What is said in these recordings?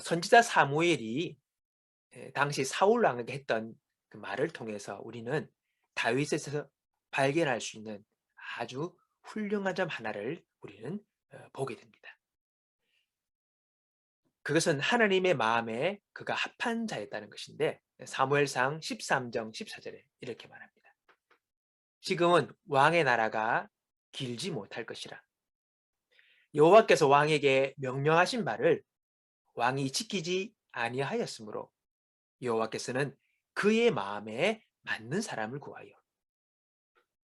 선지자 사무엘이 당시 사울 왕에게 했던 그 말을 통해서 우리는 다윗에서 발견할 수 있는 아주 훌륭한 점 하나를 우리는 보게 됩니다. 그것은 하나님의 마음에 그가 합한 자였다는 것인데 사무엘상 13장 14절에 이렇게 말합니다. 지금은 왕의 나라가 길지 못할 것이라. 여호와께서 왕에게 명령하신 말을 왕이 지키지 아니하였으므로 여호와께서는 그의 마음에 맞는 사람을 구하여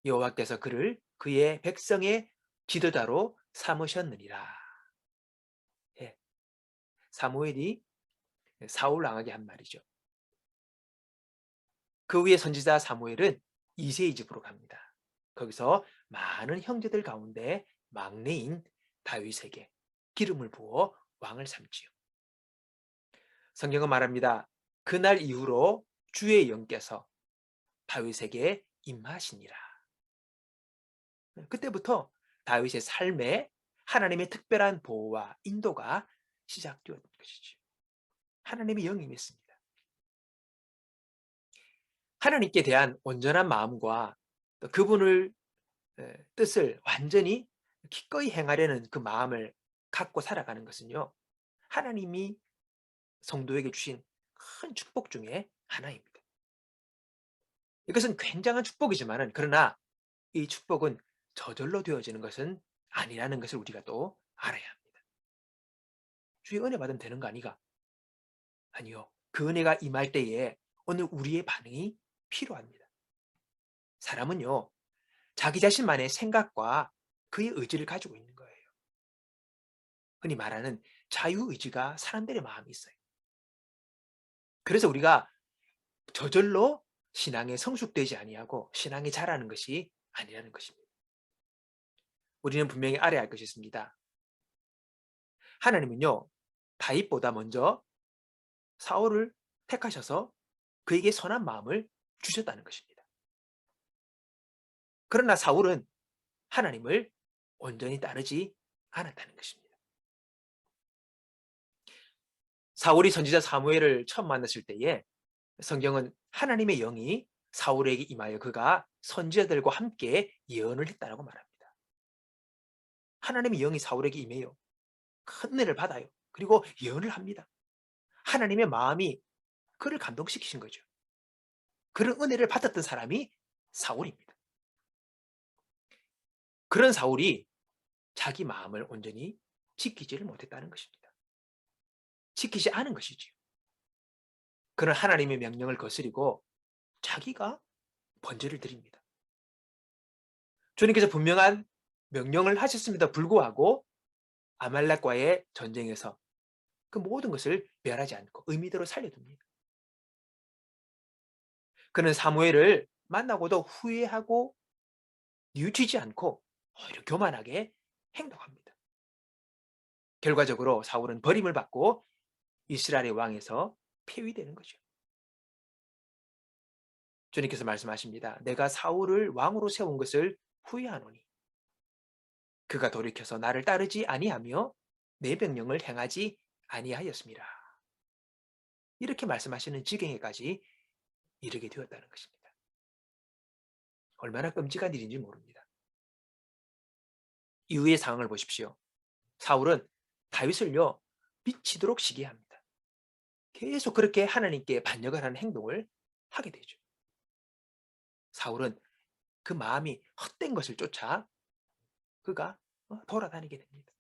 여호와께서 그를 그의 백성의 지도자로 삼으셨느니라. 예, 사무엘이 사울 왕에게 한 말이죠. 그 후에 선지자 사무엘은 이새의 집으로 갑니다. 거기서 많은 형제들 가운데 막내인 다윗에게 기름을 부어 왕을 삼지요. 성경은 말합니다. 그날 이후로 주의 영께서 다윗에게 임하시니라. 그때부터 다윗의 삶에 하나님의 특별한 보호와 인도가 시작되었던 것이죠. 하나님의 영이 임했습니다. 하나님께 대한 온전한 마음과 또 그분을 뜻을 완전히 기꺼이 행하려는 그 마음을 갖고 살아가는 것은요. 하나님이 성도에게 주신 큰 축복 중에 하나입니다. 이것은 굉장한 축복이지만은 그러나 이 축복은 저절로 되어지는 것은 아니라는 것을 우리가 또 알아야 합니다. 주의 은혜 받으면 되는 거 아니가? 아니요. 그 은혜가 임할 때에 오늘 우리의 반응이 필요합니다. 사람은요. 자기 자신만의 생각과 그의 의지를 가지고 있는 거예요. 흔히 말하는 자유의지가 사람들의 마음이 있어요. 그래서 우리가 저절로 신앙에 성숙되지 아니하고 신앙이 자라는 것이 아니라는 것입니다. 우리는 분명히 알아야 할 것이 있습니다. 하나님은요. 다윗보다 먼저 사울을 택하셔서 그에게 선한 마음을 주셨다는 것입니다. 그러나 사울은 하나님을 온전히 따르지 않았다는 것입니다. 사울이 선지자 사무엘을 처음 만났을 때에 성경은 하나님의 영이 사울에게 임하여 그가 선지자들과 함께 예언을 했다라고 말합니다. 하나님의 영이 사울에게 임해요. 큰 은혜를 받아요. 그리고 예언을 합니다. 하나님의 마음이 그를 감동시키신 거죠. 그런 은혜를 받았던 사람이 사울입니다. 그런 사울이 자기 마음을 온전히 지키지를 못했다는 것입니다. 지키지 않은 것이지요. 그는 하나님의 명령을 거스리고 자기가 번제를 드립니다. 주님께서 분명한 명령을 하셨음에도 불구하고 아말렉과의 전쟁에서 그 모든 것을 멸하지 않고 의미대로 살려둡니다. 그는 사무엘을 만나고도 후회하고 뉘우치지 않고 오히려 교만하게 행동합니다. 결과적으로 사울은 버림을 받고 이스라엘의 왕에서 폐위되는 거죠. 주님께서 말씀하십니다. 내가 사울을 왕으로 세운 것을 후회하노니 그가 돌이켜서 나를 따르지 아니하며 내 명령을 행하지 아니하였습니다. 이렇게 말씀하시는 지경에까지 이르게 되었다는 것입니다. 얼마나 끔찍한 일인지 모릅니다. 이후의 상황을 보십시오. 사울은 다윗을요 미치도록 시기합니다. 계속 그렇게 하나님께 반역을 하는 행동을 하게 되죠. 사울은 그 마음이 헛된 것을 쫓아 그가 돌아다니게 됩니다.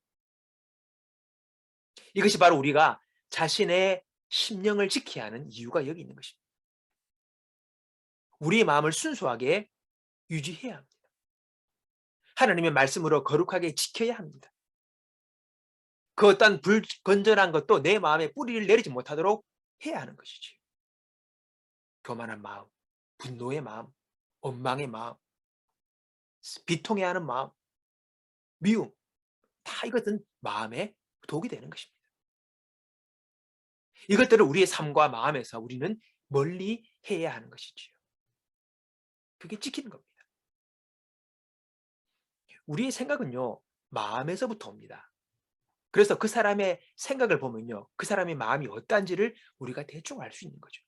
이것이 바로 우리가 자신의 심령을 지켜야 하는 이유가 여기 있는 것입니다. 우리의 마음을 순수하게 유지해야 합니다. 하나님의 말씀으로 거룩하게 지켜야 합니다. 그 어떤 불건전한 것도 내 마음에 뿌리를 내리지 못하도록 해야 하는 것이지. 교만한 마음, 분노의 마음, 원망의 마음, 비통해하는 마음, 미움, 다 이것은 마음에 독이 되는 것입니다. 이것들을 우리의 삶과 마음에서 우리는 멀리 해야 하는 것이지요. 그게 지키는 겁니다. 우리의 생각은요, 마음에서부터 옵니다. 그래서 그 사람의 생각을 보면요. 그 사람의 마음이 어떠한지를 우리가 대충 알 수 있는 거죠.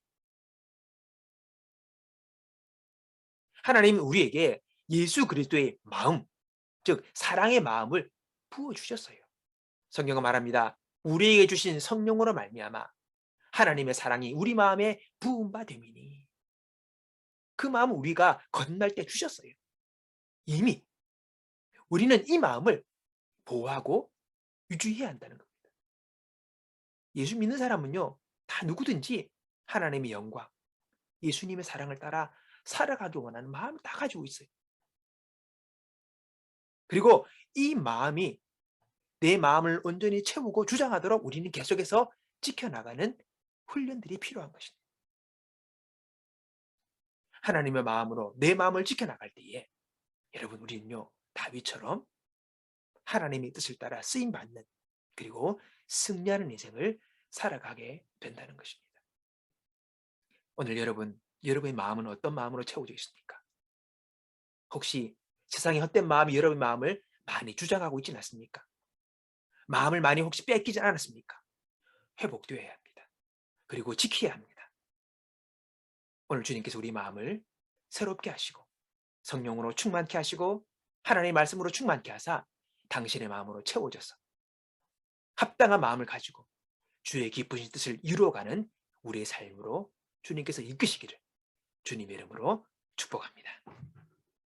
하나님은 우리에게 예수 그리스도의 마음, 즉 사랑의 마음을 부어 주셨어요. 성경은 말합니다. 우리에게 주신 성령으로 말미암아 하나님의 사랑이 우리 마음에 부은 바 됨이니. 그 마음을 우리가 건널 때 주셨어요. 이미 우리는 이 마음을 보호하고 유지해야 한다는 겁니다. 예수 믿는 사람은요. 다 누구든지 하나님의 영광, 예수님의 사랑을 따라 살아가기 원하는 마음을 다 가지고 있어요. 그리고 이 마음이 내 마음을 온전히 채우고 주장하도록 우리는 계속해서 지켜나가는 훈련들이 필요한 것입니다. 하나님의 마음으로 내 마음을 지켜나갈 때에 여러분 우리는요. 다윗처럼 하나님의 뜻을 따라 쓰임받는 그리고 승리하는 인생을 살아가게 된다는 것입니다. 오늘 여러분의 마음은 어떤 마음으로 채워져 있습니까? 혹시 세상의 헛된 마음이 여러분의 마음을 많이 주장하고 있지는 않습니까? 마음을 많이 혹시 뺏기지 않았습니까? 회복되어야 합니다. 그리고 지켜야 합니다. 오늘 주님께서 우리 마음을 새롭게 하시고 성령으로 충만케 하시고 하나님의 말씀으로 충만케 하사 당신의 마음으로 채워져서 합당한 마음을 가지고 주의 기쁘신 뜻을 이루어가는 우리의 삶으로 주님께서 이끄시기를 주님의 이름으로 축복합니다.